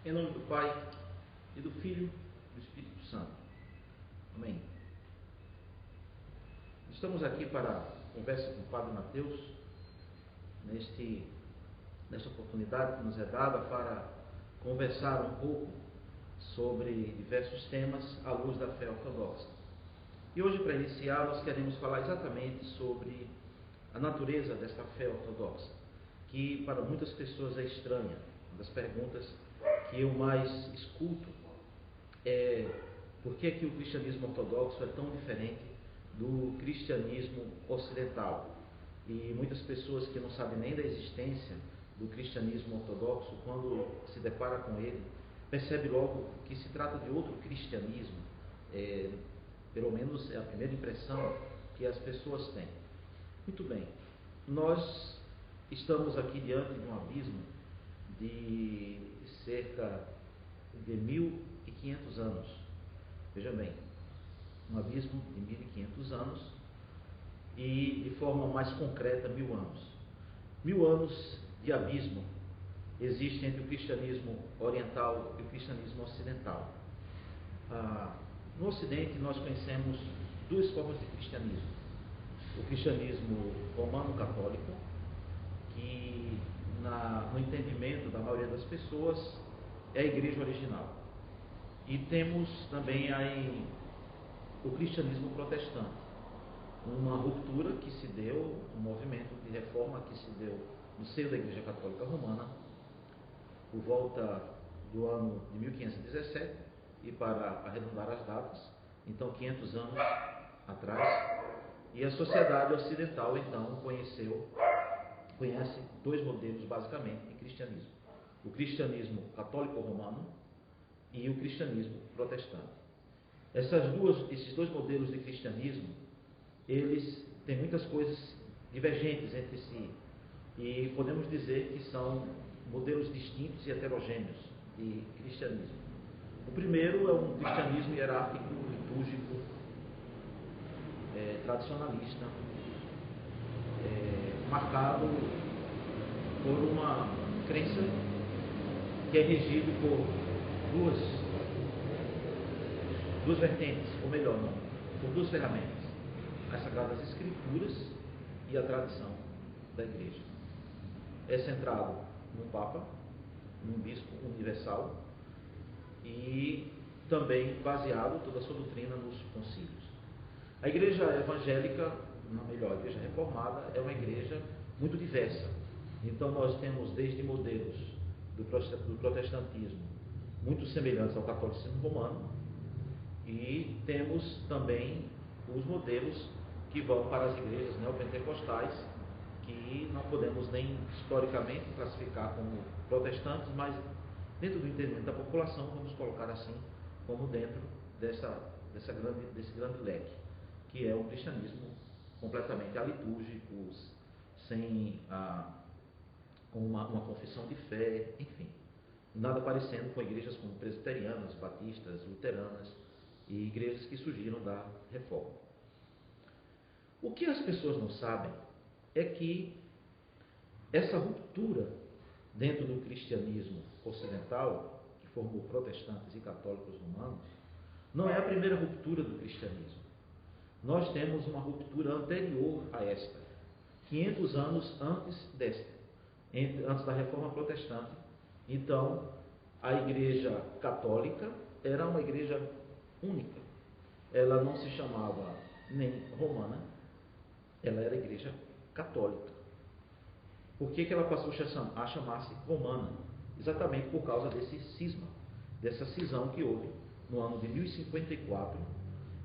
Em nome do Pai, e do Filho, e do Espírito Santo. Amém. Estamos aqui para a conversa com o Padre Mateus, nesta oportunidade que nos é dada para conversar um pouco sobre diversos temas à luz da fé ortodoxa. E hoje, para iniciar, nós queremos falar exatamente sobre a natureza desta fé ortodoxa, que para muitas pessoas é estranha. Uma das perguntas que eu mais escuto é por que o cristianismo ortodoxo é tão diferente do cristianismo ocidental. E muitas pessoas que não sabem nem da existência do cristianismo ortodoxo, quando se depara com ele, percebe logo que se trata de outro cristianismo. Pelo menos é a primeira impressão que as pessoas têm. Muito bem, nós estamos aqui diante de um abismo de cerca de 1.500 anos. Veja bem, um abismo de 1.500 anos e, de forma mais concreta, 1.000 anos. 1.000 anos de abismo existe entre o cristianismo oriental e o cristianismo ocidental. No Ocidente, nós conhecemos duas formas de cristianismo. O cristianismo romano-católico, que no entendimento da maioria das pessoas é a igreja original. E temos também o cristianismo protestante, uma ruptura que se deu, um movimento de reforma que se deu no seio da Igreja Católica Romana, por volta do ano de 1517, e para arredondar as datas, então 500 anos atrás, e a sociedade ocidental então conhece dois modelos basicamente de cristianismo: o cristianismo católico romano e o cristianismo protestante. Esses dois modelos de cristianismo, eles têm muitas coisas divergentes entre si, e podemos dizer que são modelos distintos e heterogêneos de cristianismo. O primeiro é um cristianismo hierárquico, litúrgico, tradicionalista, marcado por uma crença que é regido por duas vertentes, ou melhor, não, por duas ferramentas: as Sagradas Escrituras e a tradição da Igreja. É centrado no Papa, num bispo universal, e também baseado toda a sua doutrina nos concílios. A Igreja evangélica, a Igreja reformada, é uma igreja muito diversa. Então nós temos desde modelos do protestantismo muito semelhantes ao catolicismo romano, e temos também os modelos que vão para as igrejas neopentecostais, que não podemos nem historicamente classificar como protestantes, mas dentro do entendimento da população vamos colocar assim como dentro desse grande leque, que é um cristianismo completamente alitúrgico, sem uma confissão de fé, enfim, nada parecendo com igrejas como presbiterianas, batistas, luteranas e igrejas que surgiram da reforma. O que as pessoas não sabem é que essa ruptura dentro do cristianismo ocidental, que formou protestantes e católicos romanos, não é a primeira ruptura do cristianismo. Nós temos uma ruptura anterior a esta, 500 anos antes da reforma protestante. Então, a igreja católica era uma igreja única. Ela não se chamava nem romana, ela era igreja católica. Por que ela passou a chamar-se romana? Exatamente por causa desse cisma, dessa cisão que houve no ano de 1054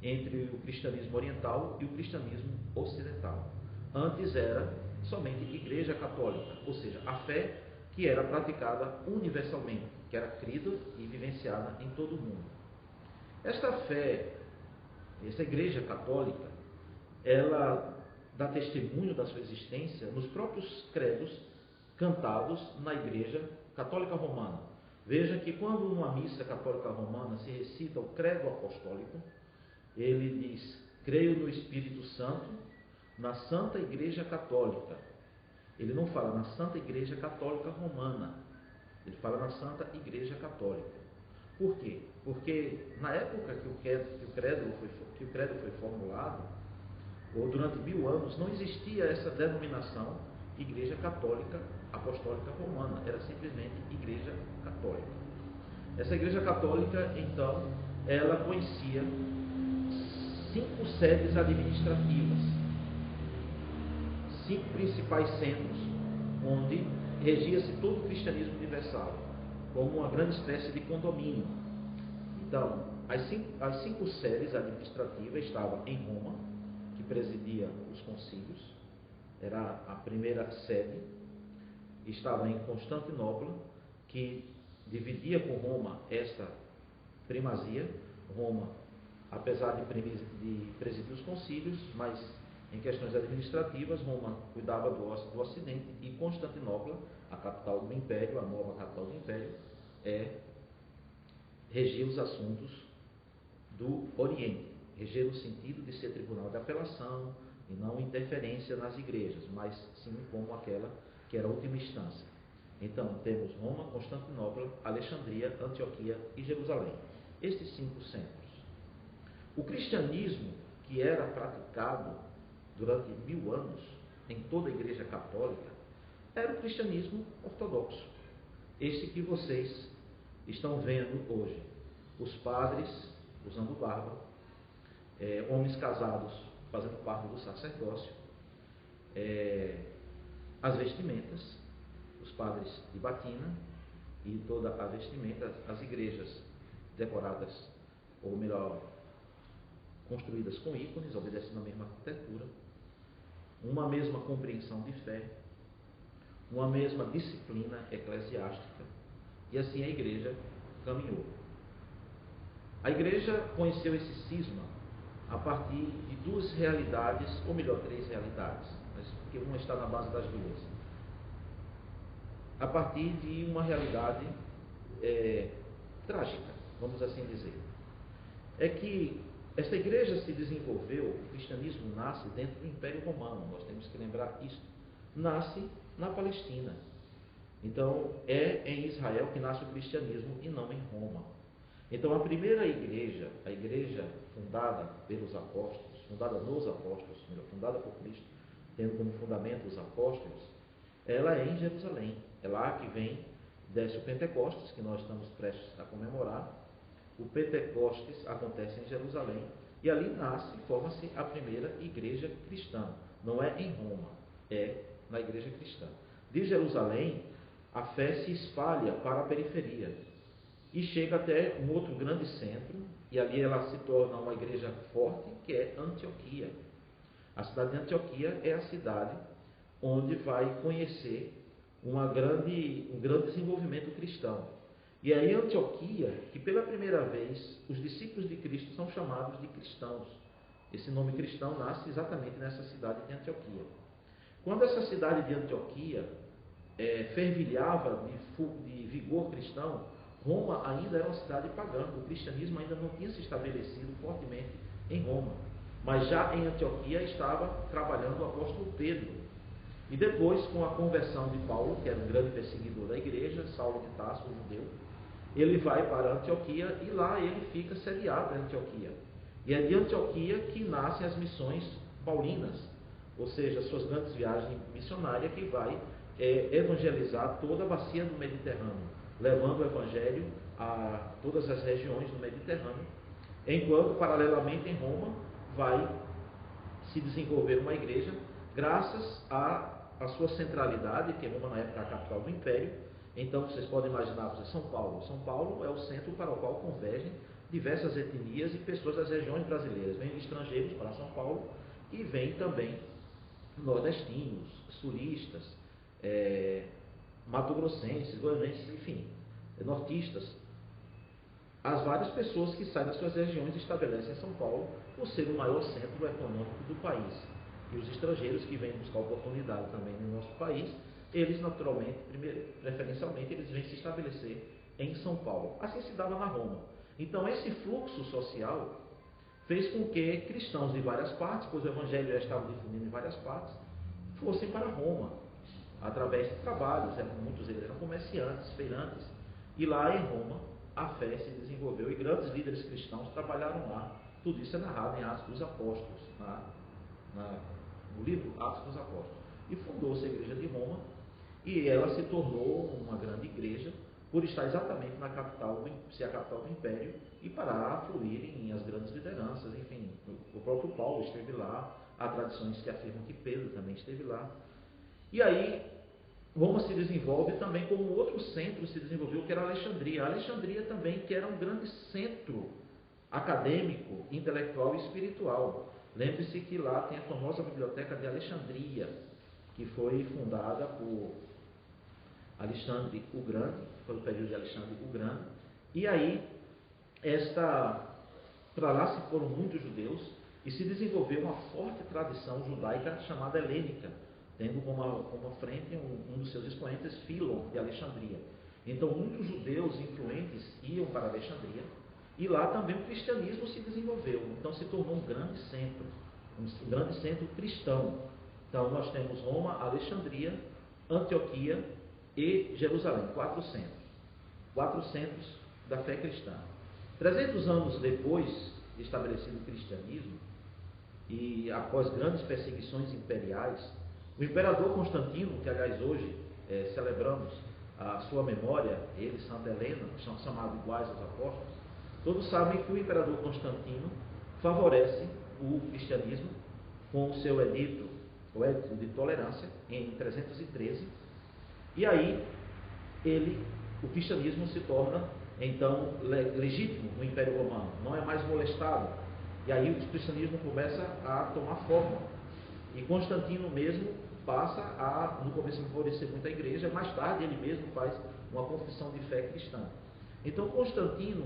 entre o cristianismo oriental e o cristianismo ocidental. Antes era somente igreja católica, ou seja, a fé que era praticada universalmente, que era crida e vivenciada em todo o mundo. Esta fé, essa igreja católica, ela dá testemunho da sua existência nos próprios credos cantados na igreja católica romana. Veja que quando numa missa católica romana se recita o credo apostólico, ele diz: creio no Espírito Santo, na Santa Igreja Católica. Ele não fala na Santa Igreja Católica Romana. Ele fala na Santa Igreja Católica. Por quê? Porque na época que o credo foi formulado, ou durante 1000 anos, não existia essa denominação Igreja Católica Apostólica Romana, era simplesmente Igreja Católica. Essa Igreja Católica, então, ela conhecia 5 sedes administrativas, 5 principais centros, onde regia-se todo o cristianismo universal, como uma grande espécie de condomínio. Então, as cinco sedes administrativas estavam em Roma, que presidia os concílios, era a primeira sede. Estava em Constantinopla, que dividia com Roma esta primazia. Roma, apesar de presidir os concílios, mas em questões administrativas, Roma cuidava do Ocidente, e Constantinopla, a capital do Império, a nova capital do Império, regia os assuntos do Oriente. Regia no sentido de ser tribunal de apelação e não interferência nas igrejas, mas sim como aquela que era a última instância. Então, temos Roma, Constantinopla, Alexandria, Antioquia e Jerusalém. Estes 5 centros. O cristianismo que era praticado durante 1000 anos em toda a Igreja Católica era o cristianismo ortodoxo. Este que vocês estão vendo hoje. Os padres usando barba, homens casados fazendo parte do sacerdócio, as vestimentas, os padres de batina e toda a vestimenta, as igrejas decoradas, ou melhor, construídas com ícones, obedecendo a mesma arquitetura, uma mesma compreensão de fé, uma mesma disciplina eclesiástica, e assim a igreja caminhou. A igreja conheceu esse cisma a partir de 2 realidades, ou melhor, 3 realidades, mas porque uma está na base das 2. A partir de uma realidade trágica, vamos assim dizer. É que esta igreja se desenvolveu, o cristianismo nasce dentro do Império Romano, nós temos que lembrar isso. Nasce na Palestina. Então, é em Israel que nasce o cristianismo e não em Roma. Então, a primeira igreja, a igreja fundada pelos apóstolos, fundada nos apóstolos, fundada por Cristo, tendo como fundamento os apóstolos, ela é em Jerusalém. É lá que desce o Pentecostes, que nós estamos prestes a comemorar. O Pentecostes acontece em Jerusalém, e ali nasce e forma-se a primeira igreja cristã. Não é em Roma, é na igreja cristã. De Jerusalém, a fé se espalha para a periferia e chega até um outro grande centro, e ali ela se torna uma igreja forte, que é Antioquia. A cidade de Antioquia é a cidade onde vai conhecer um grande desenvolvimento cristão. E aí Antioquia, que pela primeira vez os discípulos de Cristo são chamados de cristãos. Esse nome cristão nasce exatamente nessa cidade de Antioquia. Quando essa cidade de Antioquia fervilhava de vigor cristão, Roma ainda era uma cidade pagã. O cristianismo ainda não tinha se estabelecido fortemente em Roma. Mas já em Antioquia estava trabalhando o apóstolo Pedro. E depois, com a conversão de Paulo, que era um grande perseguidor da igreja, Saulo de Tarso, o judeu, ele vai para Antioquia e lá ele fica sediado em Antioquia. E é de Antioquia que nascem as missões paulinas, ou seja, suas grandes viagens missionárias, que vai evangelizar toda a bacia do Mediterrâneo, levando o evangelho a todas as regiões do Mediterrâneo, enquanto, paralelamente, em Roma, vai se desenvolver uma igreja, graças à sua centralidade, que Roma, na época, é a capital do Império. Então, vocês podem imaginar, São Paulo. São Paulo é o centro para o qual convergem diversas etnias e pessoas das regiões brasileiras. Vêm estrangeiros para São Paulo e vêm também nordestinos, sulistas, mato-grossenses, goianenses, enfim, nortistas. As várias pessoas que saem das suas regiões e estabelecem em São Paulo por ser o maior centro econômico do país. E os estrangeiros que vêm buscar oportunidade também no nosso país, eles naturalmente, preferencialmente, eles vêm se estabelecer em São Paulo. Assim se dava na Roma. Então esse fluxo social fez com que cristãos de várias partes, pois o evangelho já estava difundido em várias partes, fossem para Roma. através de trabalhos, muitos deles eram comerciantes, feirantes, e lá em Roma a fé se desenvolveu e grandes líderes cristãos trabalharam lá. Tudo isso é narrado em Atos dos Apóstolos, no livro Atos dos Apóstolos. E fundou-se a igreja de Roma, e ela se tornou uma grande igreja, por estar exatamente na capital, ser a capital do império, e para fluírem as grandes lideranças, enfim, o próprio Paulo esteve lá, há tradições que afirmam que Pedro também esteve lá. E aí, Roma se desenvolve também como outro centro se desenvolveu, que era Alexandria. A Alexandria também, que era um grande centro acadêmico, intelectual e espiritual. Lembre-se que lá tem a famosa Biblioteca de Alexandria, que foi fundada por Alexandre o Grande, foi o período de Alexandre o Grande. E aí, para lá se foram muitos judeus e se desenvolveu uma forte tradição judaica chamada helênica, tendo como frente um dos seus expoentes, Fílon, de Alexandria. Então, muitos judeus influentes iam para Alexandria, e lá também o cristianismo se desenvolveu. Então, se tornou um grande centro cristão. Então, nós temos Roma, Alexandria, Antioquia e Jerusalém, 4 centros da fé cristã. 300 anos depois de estabelecido o cristianismo, e após grandes perseguições imperiais, o imperador Constantino, que aliás hoje celebramos a sua memória, ele e Santa Helena, que são chamados iguais aos apóstolos, todos sabem que o imperador Constantino favorece o cristianismo com o seu edito, o edito de tolerância, em 313, e aí o cristianismo se torna então legítimo no Império Romano, não é mais molestado, e aí o cristianismo começa a tomar forma, e Constantino mesmo passa a, no começo, favorecer muito a igreja, mais tarde ele mesmo faz uma confissão de fé cristã. Então Constantino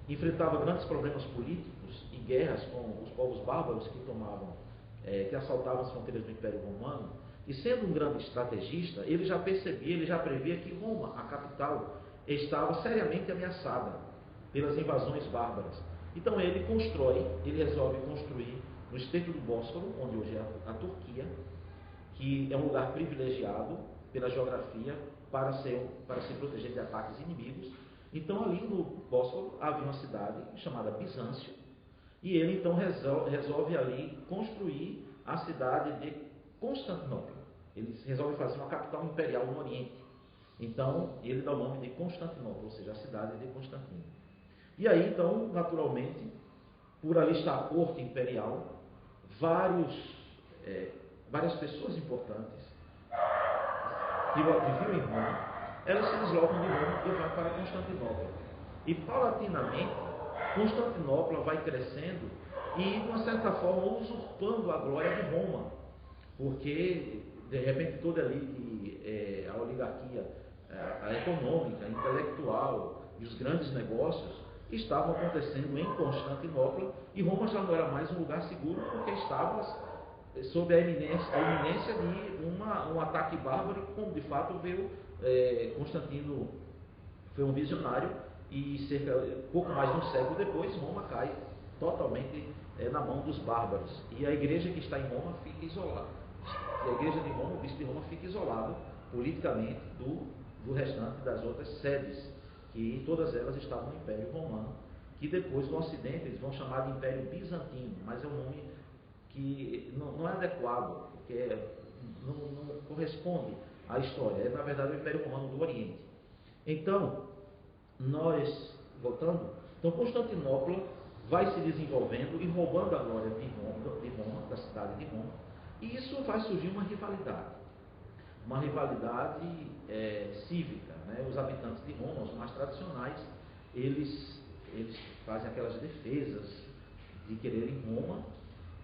enfrentava grandes problemas políticos e guerras com os povos bárbaros que assaltavam as fronteiras do Império Romano, e sendo um grande estrategista, ele já previa que Roma, a capital, estava seriamente ameaçada pelas invasões bárbaras. Então ele resolve construir no estreito do Bósforo, onde hoje é a Turquia, que é um lugar privilegiado pela geografia para se proteger de ataques inimigos. Então ali no Bósforo havia uma cidade chamada Bizâncio, e ele então resolve ali construir a cidade de Constantinopla. Ele resolve fazer uma capital imperial no Oriente. Então ele dá o nome de Constantinopla, ou seja, a cidade de Constantino. E aí então, naturalmente, por ali está a corte imperial, várias pessoas importantes que viviam em Roma, elas se deslocam de Roma e vão para Constantinopla. E paulatinamente, Constantinopla vai crescendo e, de uma certa forma, usurpando a glória de Roma, porque, de repente, toda ali a oligarquia a econômica, a intelectual e os grandes negócios estavam acontecendo em Constantinopla, e Roma já não era mais um lugar seguro, porque estava sob a iminência de um ataque bárbaro, como de fato veio. Constantino foi um visionário, e pouco mais de um século depois, Roma cai totalmente na mão dos bárbaros, e a igreja que está em Roma fica isolada. E a igreja de Roma, o bispo de Roma, fica isolado politicamente do restante das outras sedes, que todas elas estavam no Império Romano, que depois no Ocidente eles vão chamar de Império Bizantino, mas é um nome que não é adequado, porque não corresponde à história. É, na verdade, o Império Romano do Oriente. Então, voltando, Constantinopla vai se desenvolvendo e roubando a glória de Roma, da cidade de Roma, e isso vai surgir uma rivalidade cívica, né? Os habitantes de Roma, os mais tradicionais, eles fazem aquelas defesas de querer em Roma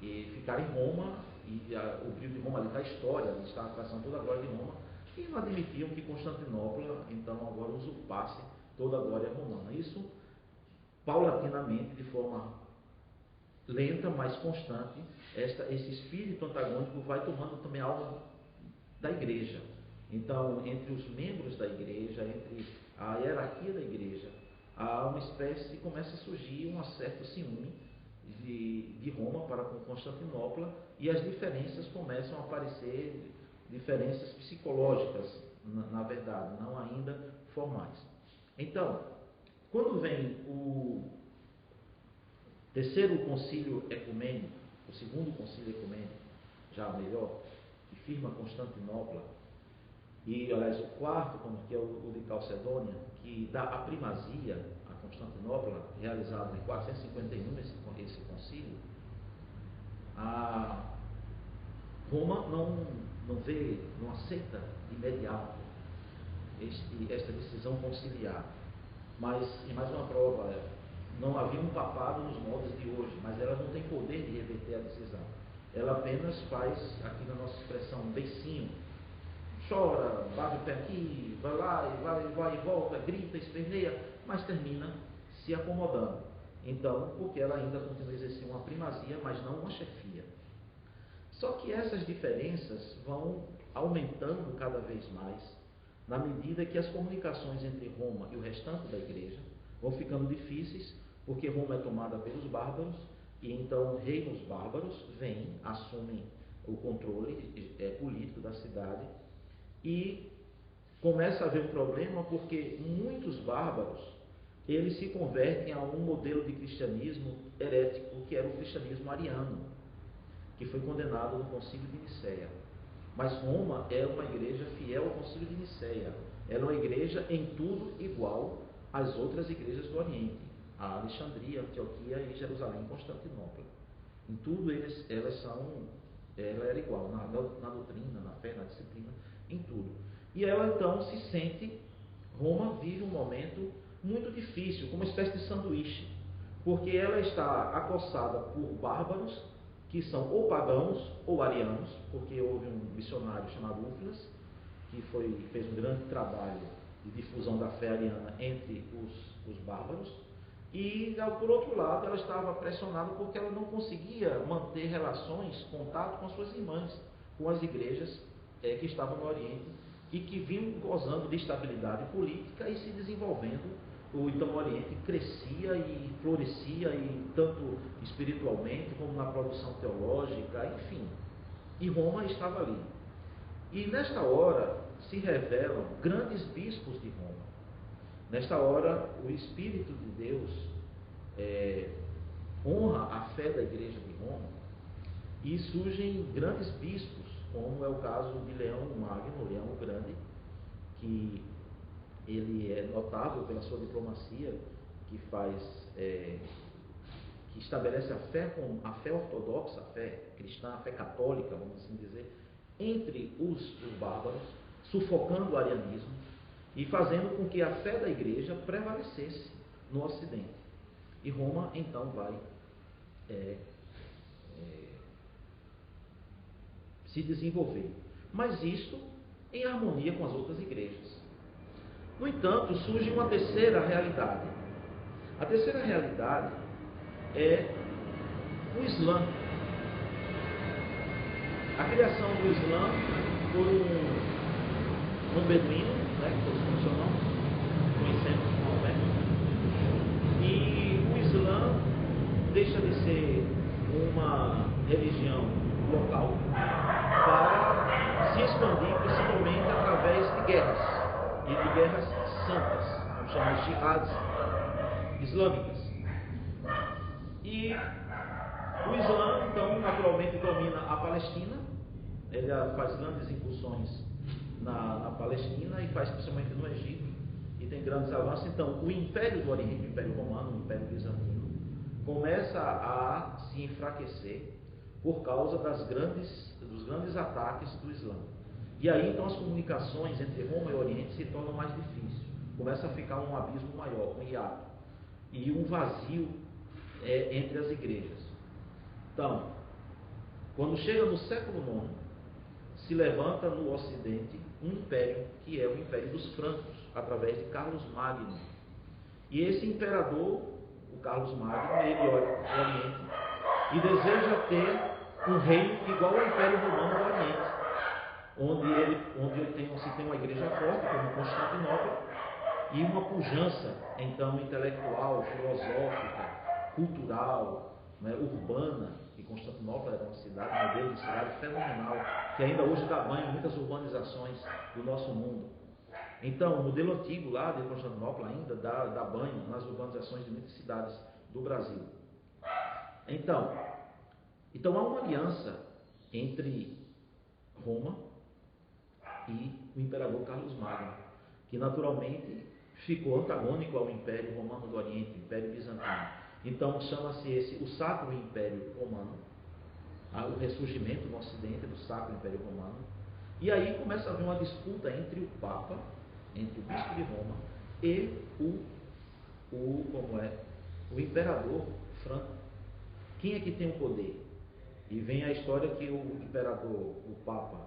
e ficar em Roma, e o brilho de Roma ali está a história, ali está a atração, toda a glória de Roma, e não admitiam que Constantinopla então agora usurpasse toda a glória romana. Isso paulatinamente, de forma lenta, mas constante, esse espírito antagônico vai tomando também a alma da igreja. Então, entre os membros da igreja, entre a hierarquia da igreja, há uma espécie, começa a surgir um certo ciúme de Roma para com Constantinopla, e as diferenças começam a aparecer diferenças psicológicas, na verdade, não ainda formais. Então, quando vem o terceiro concílio ecumênico, o segundo concílio ecumênico, já melhor, que firma Constantinopla, e, aliás, o quarto, que é o de Calcedônia, que dá a primazia a Constantinopla, realizado em 451, esse concílio, a Roma não aceita de imediato esta decisão conciliar. Mas, e mais uma prova, não havia um papado nos moldes de hoje, mas ela não tem poder de reverter a decisão. Ela apenas faz, aqui na nossa expressão, um beicinho, chora, bate o pé aqui, vai lá, vai e volta, grita, esperneia, mas termina se acomodando. Então, porque ela ainda continua a exercer uma primazia, mas não uma chefia. Só que essas diferenças vão aumentando cada vez mais, na medida que as comunicações entre Roma e o restante da igreja vão ficando difíceis, porque Roma é tomada pelos bárbaros, e então reinos bárbaros vêm, assumem o controle político da cidade, e começa a haver um problema porque muitos bárbaros, eles se convertem a um modelo de cristianismo herético, que era o cristianismo ariano, que foi condenado no concílio de Nicéia. Mas Roma é uma igreja fiel ao concílio de Nicéia. Ela é uma igreja em tudo igual às outras igrejas do Oriente, a Alexandria, Antioquia e Jerusalém e Constantinopla. Em tudo ela era igual, na doutrina, na fé, na disciplina, em tudo. E ela então se sente, Roma vive um momento muito difícil, como uma espécie de sanduíche, porque ela está acossada por bárbaros, que são ou pagãos ou arianos, porque houve um missionário chamado Úfilas, que fez um grande trabalho de difusão da fé ariana entre os bárbaros, e, por outro lado, ela estava pressionada porque ela não conseguia manter relações, contato com as suas irmãs, com as igrejas que estavam no Oriente e que vinham gozando de estabilidade política e se desenvolvendo. Então o Oriente crescia e florescia, e tanto espiritualmente como na produção teológica, enfim. E Roma estava ali. E nesta hora se revelam grandes bispos de Roma. Nesta hora o Espírito de Deus honra a fé da igreja de Roma, e surgem grandes bispos, como é o caso de Leão Magno, Leão o Grande, que ele é notável pela sua diplomacia, que estabelece a fé ortodoxa, a fé cristã, a fé católica, vamos assim dizer, entre os bárbaros, sufocando o arianismo e fazendo com que a fé da igreja prevalecesse no Ocidente. E Roma então vai se desenvolver, mas isto em harmonia com as outras igrejas. No entanto, surge uma terceira realidade. A terceira realidade é o Islã. A criação do Islã por um beduíno, que todos mencionamos, conhecemos o Maomé. E o Islã deixa de ser uma religião local para se expandir principalmente através de guerras, e de guerras santas, como chamamos de jihads islâmicas. E o Islã, então, naturalmente domina a Palestina. Ele faz grandes incursões na Palestina e faz principalmente no Egito, e tem grandes avanços. Então, o Império do Oriente, o Império Romano, o Império Bizantino, começa a se enfraquecer por causa dos grandes ataques do Islã. E aí, então, as comunicações entre Roma e Oriente se tornam mais difíceis. Começa a ficar um abismo maior, um hiato, e um vazio entre as igrejas. Então, quando chega no século IX, se levanta no Ocidente um império, que é o Império dos Francos, através de Carlos Magno. E esse imperador, o Carlos Magno, ele olha para o Oriente e deseja ter um reino igual ao Império Romano do Oriente, onde se tem uma igreja forte, como Constantinopla, e uma pujança, então, intelectual, filosófica, cultural, urbana, e Constantinopla era uma cidade, um modelo de cidade fenomenal, que ainda hoje dá banho em muitas urbanizações do nosso mundo. Então, o modelo antigo lá de Constantinopla ainda dá banho nas urbanizações de muitas cidades do Brasil. Então há uma aliança entre Roma e o imperador Carlos Magno, que naturalmente ficou antagônico ao Império Romano do Oriente, o Império Bizantino. Então chama-se esse o Sacro Império Romano, o ressurgimento no Ocidente do Sacro Império Romano. E aí começa a haver uma disputa entre o Papa, entre o Bispo de Roma e o Imperador Franco. Quem é que tem o poder? E vem a história que o Imperador, o Papa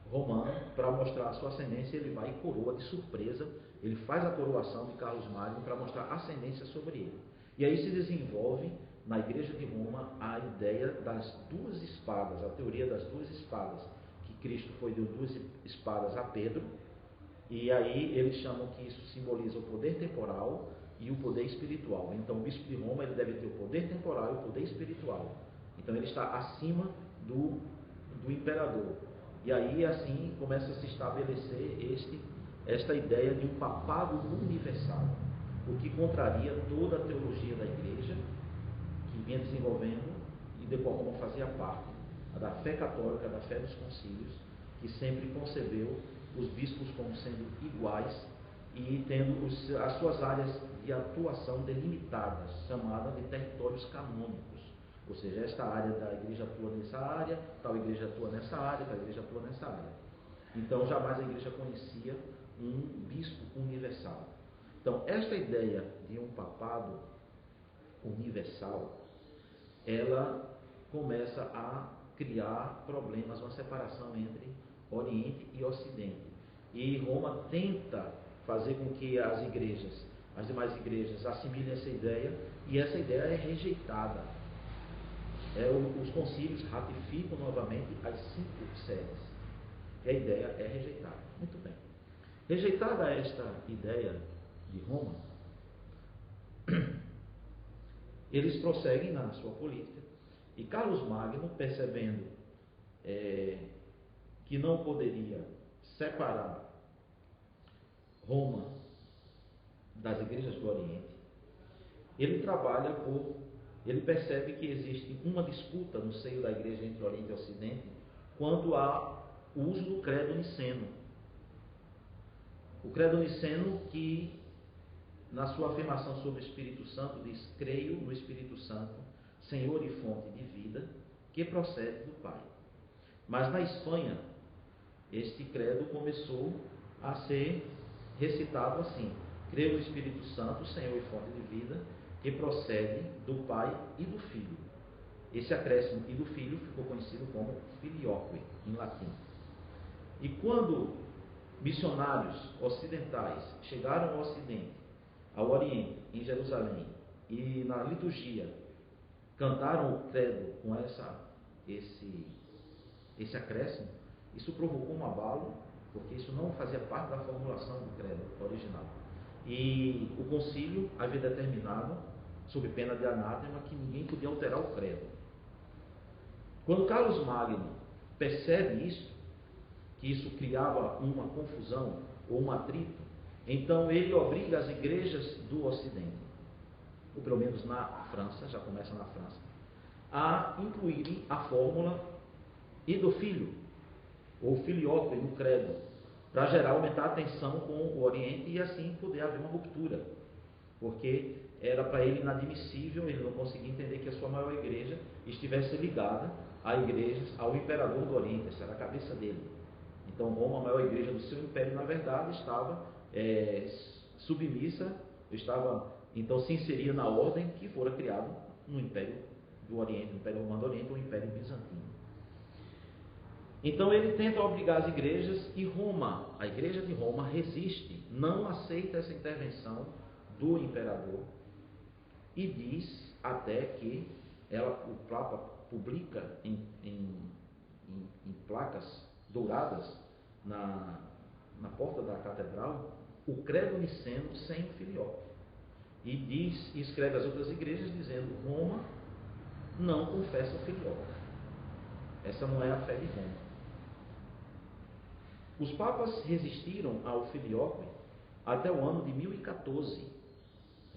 Romano, para mostrar a sua ascendência, ele vai e coroa de surpresa, ele faz a coroação de Carlos Magno para mostrar ascendência sobre ele. E aí se desenvolve na Igreja de Roma a ideia das duas espadas, a teoria das duas espadas, que Cristo deu duas espadas a Pedro, e aí eles chamam que isso simboliza o poder temporal e o poder espiritual. Então o bispo de Roma ele deve ter o poder temporal e o poder espiritual. Então ele está acima do imperador. E aí assim começa a se estabelecer esta ideia de um papado universal, o que contraria toda a teologia da igreja, que vinha desenvolvendo e de qual Roma fazia parte, a da fé católica, da fé dos concílios, que sempre concebeu os bispos como sendo iguais e tendo as suas áreas de atuação delimitadas, chamadas de territórios canônicos. Ou seja, esta área da igreja atua nessa área, tal igreja atua nessa área, tal igreja atua nessa área. Então, jamais a igreja conhecia um bispo universal. Então, esta ideia de um papado universal, ela começa a criar problemas, uma separação entre Oriente e Ocidente. E Roma tenta fazer com que as demais igrejas assimilem essa ideia, e essa ideia é rejeitada. Os concílios ratificam novamente as 5 séries. E a ideia é rejeitada. Muito bem. Rejeitada esta ideia de Roma, eles prosseguem na sua política. E Carlos Magno, percebendo que não poderia separar Roma das igrejas do Oriente, ele percebe que existe uma disputa no seio da igreja entre Oriente e Ocidente quanto ao uso do credo niceno. O credo niceno que, na sua afirmação sobre o Espírito Santo, diz: creio no Espírito Santo, Senhor e fonte de vida, que procede do Pai. Mas na Espanha, este credo começou a ser recitado assim: creio no Espírito Santo, Senhor e fonte de vida, que procede do Pai e do Filho. Esse acréscimo e do Filho ficou conhecido como filioque, em latim. E quando missionários ocidentais chegaram ao Ocidente, ao Oriente, em Jerusalém, e na liturgia cantaram o credo com esse acréscimo, isso provocou um abalo, porque isso não fazia parte da formulação do credo original. E o concílio havia determinado, sob pena de anátema, que ninguém podia alterar o credo. Quando Carlos Magno percebe isso, que isso criava uma confusão ou um atrito, então ele obriga as igrejas do Ocidente, ou pelo menos na França, já começa na França, a incluírem a fórmula e do filho, ou filioque no credo, para aumentar a tensão com o Oriente e assim poder haver uma ruptura, porque era para ele inadmissível, ele não conseguia entender que a sua maior igreja estivesse ligada ao imperador do Oriente, essa era a cabeça dele. Então Roma, a maior igreja do seu império, na verdade, estava submissa, então se inseria na ordem que fora criado no Império do Oriente, no Império Romano do Oriente, ou Império Bizantino. Então ele tenta obrigar as igrejas, e Roma, a igreja de Roma, resiste, não aceita essa intervenção do imperador, e diz até que o Papa publica em placas douradas na porta da catedral o credo niceno sem o filioque. E escreve às outras igrejas dizendo: Roma não confessa o filioque. Essa não é a fé de Roma. Os papas resistiram ao filioque até o ano de 1014.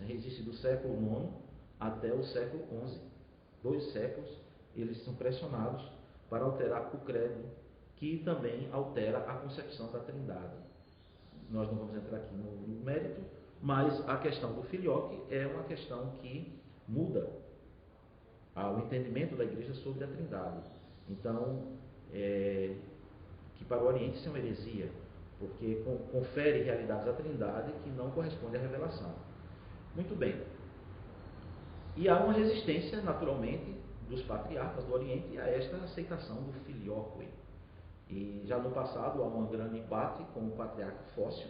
Resiste do século IX até o século XI. 2 séculos eles são pressionados para alterar o credo, que também altera a concepção da Trindade. Nós não vamos entrar aqui no mérito, mas a questão do filioque é uma questão que muda o entendimento da igreja sobre a Trindade. Então, que para o Oriente isso é uma heresia, porque confere realidades à Trindade que não correspondem à revelação. Muito bem. E há uma resistência, naturalmente, dos patriarcas do Oriente a esta aceitação do filioque. E já no passado há um grande embate com o patriarca Fócio,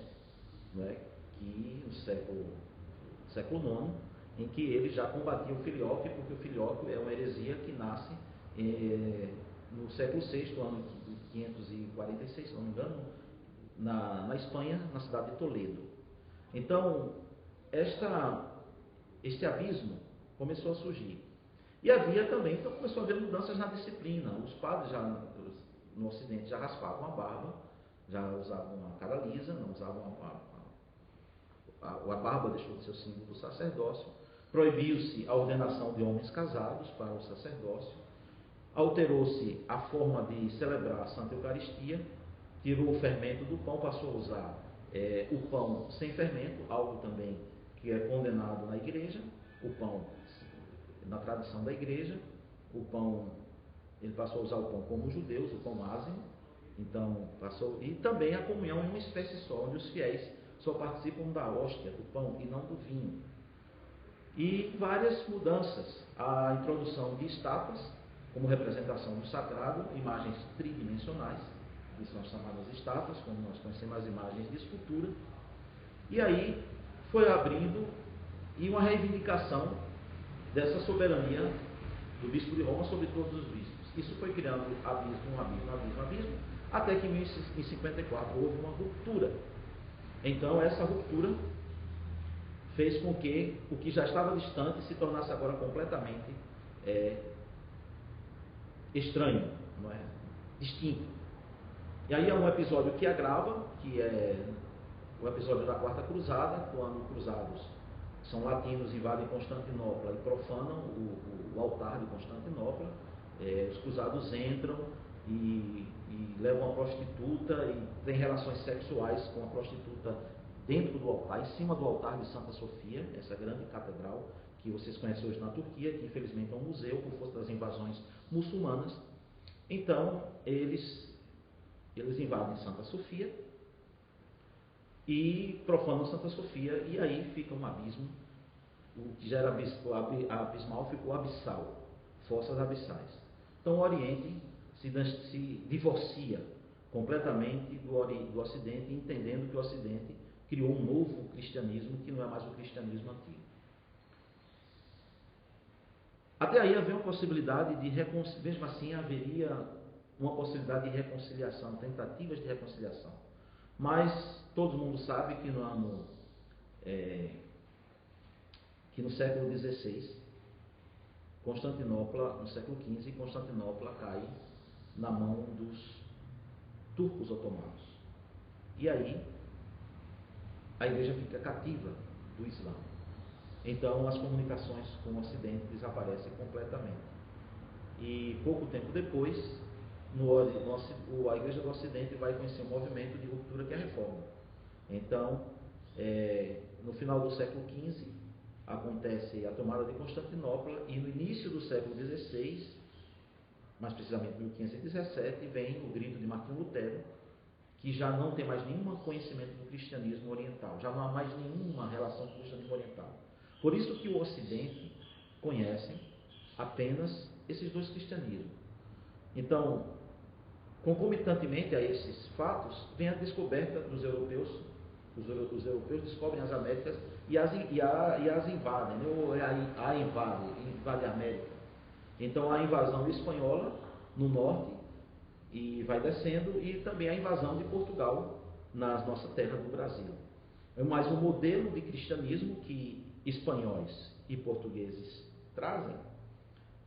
né, que no século IX, em que ele já combatia o filioque, porque o filioque é uma heresia que nasce no século VI, ano 546, se não me engano, na Espanha, na cidade de Toledo. Então, este abismo começou a surgir. E havia também, então começou a haver mudanças na disciplina. Os padres no Ocidente já raspavam a barba, já usavam a cara lisa, não usavam a barba, deixou de ser o símbolo do sacerdócio. Proibiu-se a ordenação de homens casados para o sacerdócio. Alterou-se a forma de celebrar a Santa Eucaristia, tirou o fermento do pão, passou a usar o pão sem fermento, algo também que é condenado na igreja. O pão, na tradição da igreja, ele passou a usar o pão como os judeus, o pão ázimo. Então, e também a comunhão em uma espécie só, onde os fiéis só participam da hóstia, do pão, e não do vinho. E várias mudanças. A introdução de estátuas, como representação do sagrado, imagens tridimensionais, que são chamadas estátuas, como nós conhecemos as imagens de escultura. E aí foi abrindo e uma reivindicação dessa soberania do bispo de Roma sobre todos os bispos. Isso foi criando abismo, até que em 1054 houve uma ruptura. Então essa ruptura fez com que o que já estava distante se tornasse agora completamente estranho, não é? Distinto. E aí há um episódio que agrava, que é o episódio da Quarta Cruzada, quando cruzados são latinos, invadem Constantinopla e profanam o altar de Constantinopla. Os cruzados entram e levam a prostituta e têm relações sexuais com a prostituta dentro do altar, em cima do altar de Santa Sofia, essa grande catedral que vocês conhecem hoje na Turquia, que infelizmente é um museu por força das invasões muçulmanas. Então, eles invadem Santa Sofia e profanam Santa Sofia, e aí fica um abismo. O que já era abismal ficou abissal, fossas abissais. Então o Oriente se divorcia completamente do Ocidente, entendendo que o Ocidente criou um novo cristianismo que não é mais o cristianismo antigo. Até aí havia uma possibilidade de reconciliação, mesmo assim haveria uma possibilidade de reconciliação, tentativas de reconciliação. Mas todo mundo sabe que no século XVI, Constantinopla, no século XV, Constantinopla cai na mão dos turcos otomanos. E aí a igreja fica cativa do Islã. Então as comunicações com o Ocidente desaparecem completamente. E pouco tempo depois, a igreja do Ocidente vai conhecer um movimento de ruptura que é a Reforma. Então, no final do século XV, acontece a tomada de Constantinopla, e no início do século XVI, mais precisamente 1517, vem o grito de Martinho Lutero, que já não tem mais nenhum conhecimento do cristianismo oriental, já não há mais nenhuma relação com o cristianismo oriental. Por isso que o Ocidente conhece apenas esses dois cristianismos. Então, concomitantemente a esses fatos, vem a descoberta dos europeus. Os europeus descobrem as Américas e as invadem, né? Ou invade a América. Então a invasão espanhola no norte e vai descendo, e também a invasão de Portugal na nossa terra do Brasil. Mas o modelo de cristianismo que espanhóis e portugueses trazem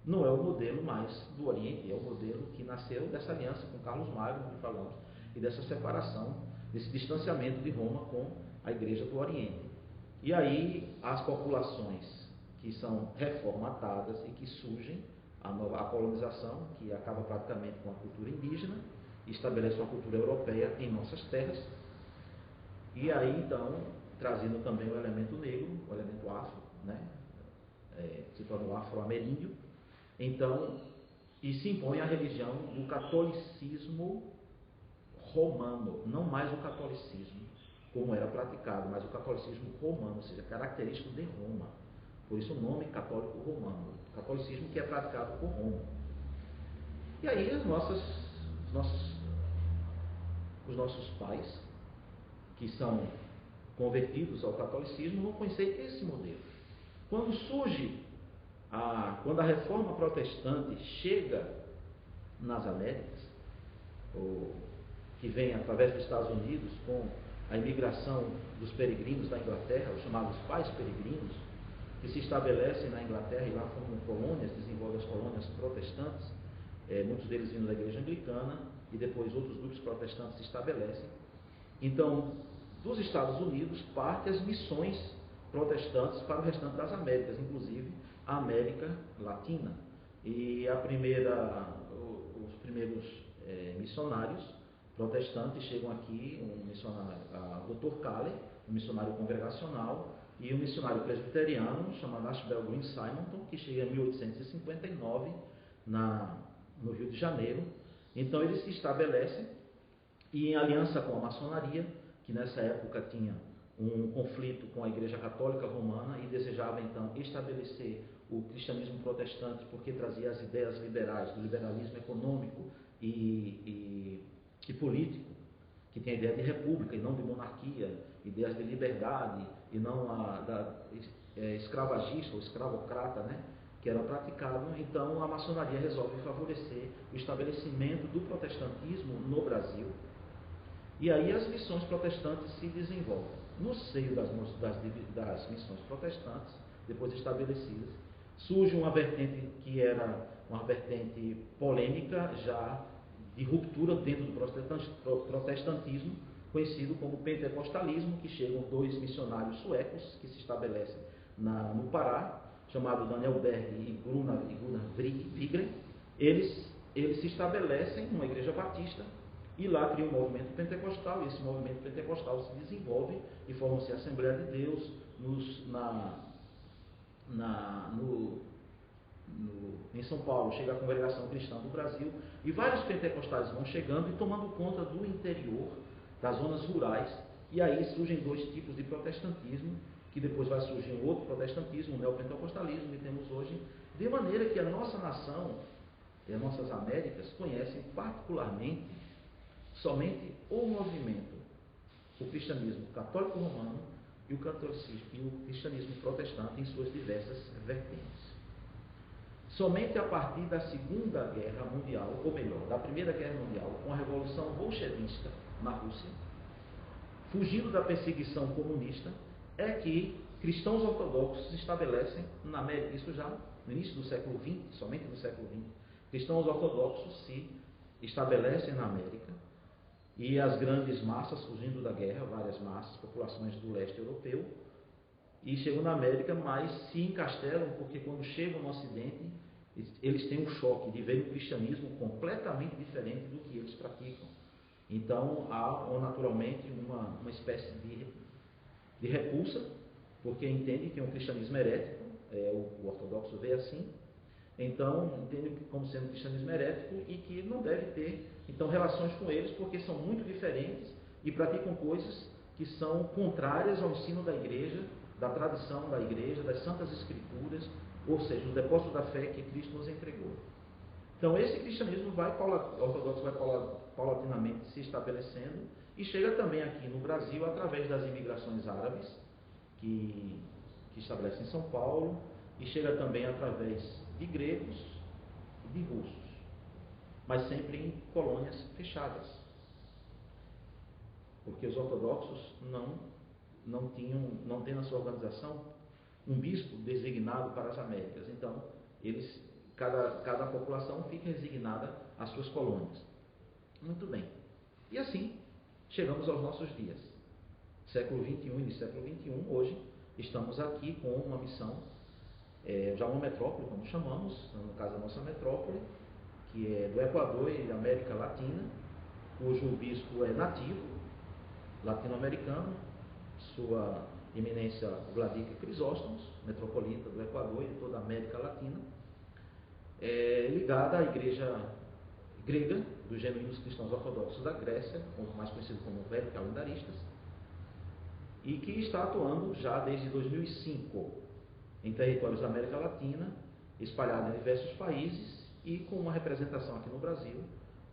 não é o modelo mais do Oriente, é o modelo que nasceu dessa aliança com Carlos Magno, que falamos, e dessa separação, desse distanciamento de Roma com a Igreja do Oriente. E aí as populações que são reformatadas e que surgem, a colonização, que acaba praticamente com a cultura indígena, e estabelece uma cultura europeia em nossas terras. E aí então, trazendo também o elemento negro, o elemento afro, né? Se torna o afro-ameríndio. Então, e se impõe a religião do catolicismo romano, não mais o catolicismo como era praticado, mas o catolicismo romano, ou seja, característico de Roma. Por isso o nome católico romano, o catolicismo que é praticado por Roma. E aí os nossos pais, que são convertidos ao catolicismo, vão conhecer esse modelo. Quando quando a reforma protestante chega nas Américas, que vem através dos Estados Unidos com a imigração dos peregrinos da Inglaterra, os chamados pais peregrinos, que se estabelecem na Inglaterra e lá formam colônias, desenvolvem as colônias protestantes, muitos deles vindo da igreja anglicana, e depois outros grupos protestantes se estabelecem. Então, dos Estados Unidos partem as missões protestantes para o restante das Américas, inclusive a América Latina. E os primeiros missionários protestantes chegam aqui, um missionário, Dr. Calley, um missionário congregacional, e um missionário presbiteriano chamado Ashbel Green Simonton, que chega em 1859 no Rio de Janeiro. Então eles se estabelecem e, em aliança com a maçonaria, que nessa época tinha um conflito com a Igreja Católica Romana e desejava então estabelecer o cristianismo protestante porque trazia as ideias liberais, do liberalismo econômico e político, que tem a ideia de república e não de monarquia, ideias de liberdade e não escravagista ou escravocrata, né, que era praticado. Então a maçonaria resolve favorecer o estabelecimento do protestantismo no Brasil. E aí as missões protestantes se desenvolvem. No seio das missões protestantes, depois estabelecidas, surge uma vertente que era uma vertente polêmica, já de ruptura dentro do protestantismo, conhecido como pentecostalismo, que chegam dois missionários suecos que se estabelecem no Pará, chamado Daniel Berg e Gunnar Wigren. Eles se estabelecem numa igreja batista e lá cria um movimento pentecostal, e esse movimento pentecostal se desenvolve e forma-se a Assembleia de Deus em São Paulo. Chega a Congregação Cristã do Brasil e vários pentecostais vão chegando e tomando conta do interior, das zonas rurais, e aí surgem dois tipos de protestantismo, que depois vai surgir um outro protestantismo, o neopentecostalismo, que temos hoje, de maneira que a nossa nação e as nossas Américas conhecem particularmente somente o movimento, o cristianismo católico romano e o cristianismo protestante em suas diversas vertentes. Somente a partir da Segunda Guerra Mundial, ou melhor, da Primeira Guerra Mundial, com a Revolução Bolchevista na Rússia, fugindo da perseguição comunista, é que cristãos ortodoxos se estabelecem na América. Isso já no início do século XX, somente no século XX. Cristãos ortodoxos se estabelecem na América e as grandes massas, fugindo da guerra, várias massas, populações do leste europeu, e chegam na América, mas se encastelam porque quando chegam no Ocidente, eles têm um choque de ver um cristianismo completamente diferente do que eles praticam. Então há naturalmente uma espécie de repulsa, porque entende que é um cristianismo herético, o ortodoxo vê assim, então entende como sendo um cristianismo herético e que não deve ter então relações com eles, porque são muito diferentes e praticam coisas que são contrárias ao ensino da igreja, da tradição da igreja, das santas escrituras, ou seja, o depósito da fé que Cristo nos entregou. Então esse cristianismo ortodoxo vai paulatinamente se estabelecendo e chega também aqui no Brasil através das imigrações árabes que estabelecem em São Paulo, e chega também através de gregos e de russos, mas sempre em colônias fechadas, porque os ortodoxos não têm na sua organização um bispo designado para as Américas. Então, eles cada população fica resignada às suas colônias. Muito bem. E assim, chegamos aos nossos dias. Século XXI, início do século XXI, hoje estamos aqui com uma missão, já uma metrópole, como chamamos, no caso a nossa metrópole, que é do Equador e da América Latina, cujo bispo é nativo, latino-americano, sua eminência Vladika Crisóstomos, metropolita do Equador e de toda a América Latina, ligada à igreja grega, dos genuínos cristãos ortodoxos da Grécia, mais conhecido como velho-calendaristas, e que está atuando já desde 2005 em territórios da América Latina, espalhado em diversos países e com uma representação aqui no Brasil,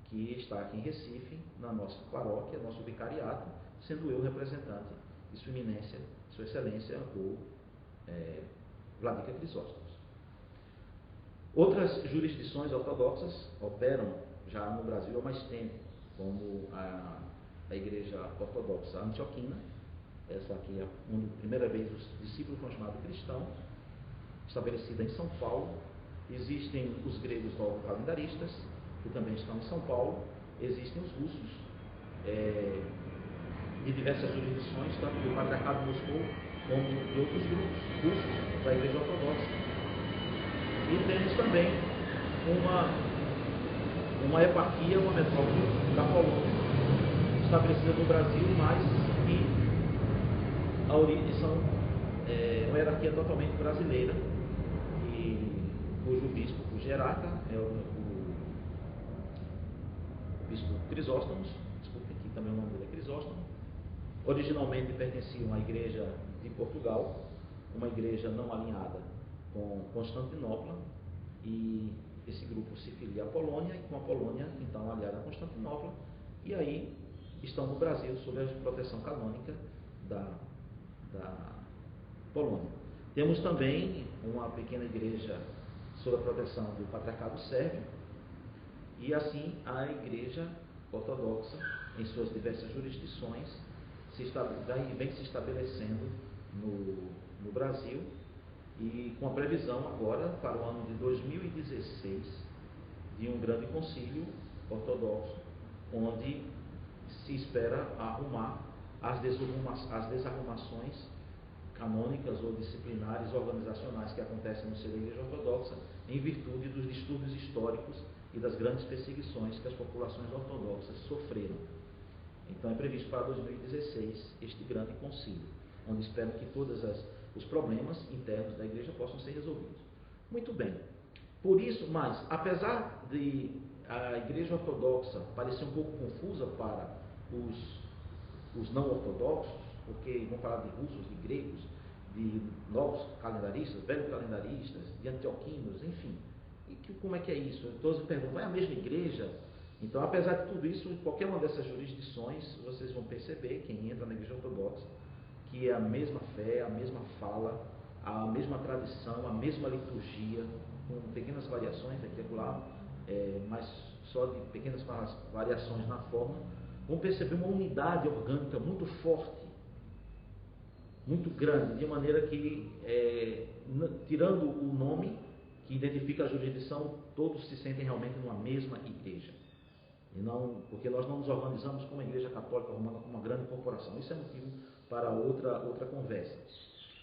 que está aqui em Recife, na nossa paróquia, nosso vicariato, sendo eu representante de Sua Eminência, Sua Excelência, o Vladika Crisóstomos. Outras jurisdições ortodoxas operam já no Brasil há mais tempo, como a Igreja Ortodoxa Antioquina. Essa aqui é a primeira vez os discípulos foram chamados cristãos, estabelecida em São Paulo. Existem os gregos calendaristas, que também estão em São Paulo. Existem os russos, de diversas jurisdições, tanto do Patriarcado de Moscou como de outros grupos russos da Igreja Ortodoxa. E temos também uma eparquia, uma metrópole da Polônia, estabelecida no Brasil, mas que a origem são uma hierarquia totalmente brasileira, e cujo bispo, o hierarca, é o bispo Crisóstomos, desculpe, aqui também o nome dele é Crisóstomo. Originalmente pertenciam à Igreja de Portugal, uma igreja não alinhada com Constantinopla, e esse grupo se filia à Polônia, e com a Polônia, então, aliada a Constantinopla, e aí estão no Brasil sob a proteção canônica da Polônia. Temos também uma pequena igreja sob a proteção do Patriarcado Sérvio, e assim a Igreja Ortodoxa, em suas diversas jurisdições, vem se estabelecendo no Brasil, e com a previsão agora, para o ano de 2016, de um grande concílio ortodoxo, onde se espera arrumar as desarrumações canônicas ou disciplinares organizacionais que acontecem no seio da Igreja Ortodoxa, em virtude dos distúrbios históricos e das grandes perseguições que as populações ortodoxas sofreram. Então é previsto para 2016 este grande concílio, onde espero que todos os problemas internos da Igreja possam ser resolvidos. Muito bem. Por isso, mas, apesar de a Igreja Ortodoxa parecer um pouco confusa para os não ortodoxos, porque vão falar de russos, de gregos, de novos calendaristas, velhos calendaristas, de antioquinos, enfim. E como é que é isso? Todos me perguntam, é a mesma igreja? Então, apesar de tudo isso, em qualquer uma dessas jurisdições, vocês vão perceber, quem entra na Igreja Ortodoxa, que é a mesma fé, a mesma fala, a mesma tradição, a mesma liturgia, com pequenas variações aqui e lá, mas só de pequenas variações na forma. Vão perceber uma unidade orgânica muito forte, muito grande, de maneira que, tirando o nome que identifica a jurisdição, todos se sentem realmente numa mesma igreja. E não, porque nós não nos organizamos como a Igreja Católica Romana, como uma grande corporação. Isso é motivo para outra conversa.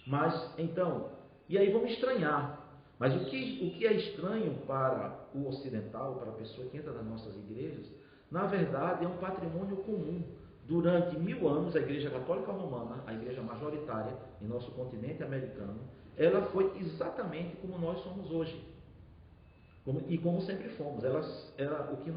Mas, então, e aí vamos estranhar. Mas o que é estranho para o ocidental, para a pessoa que entra nas nossas igrejas, na verdade é um patrimônio comum. Durante 1000 anos, a Igreja Católica Romana, a igreja majoritária em nosso continente americano, ela foi exatamente como nós somos hoje. E como sempre fomos. O que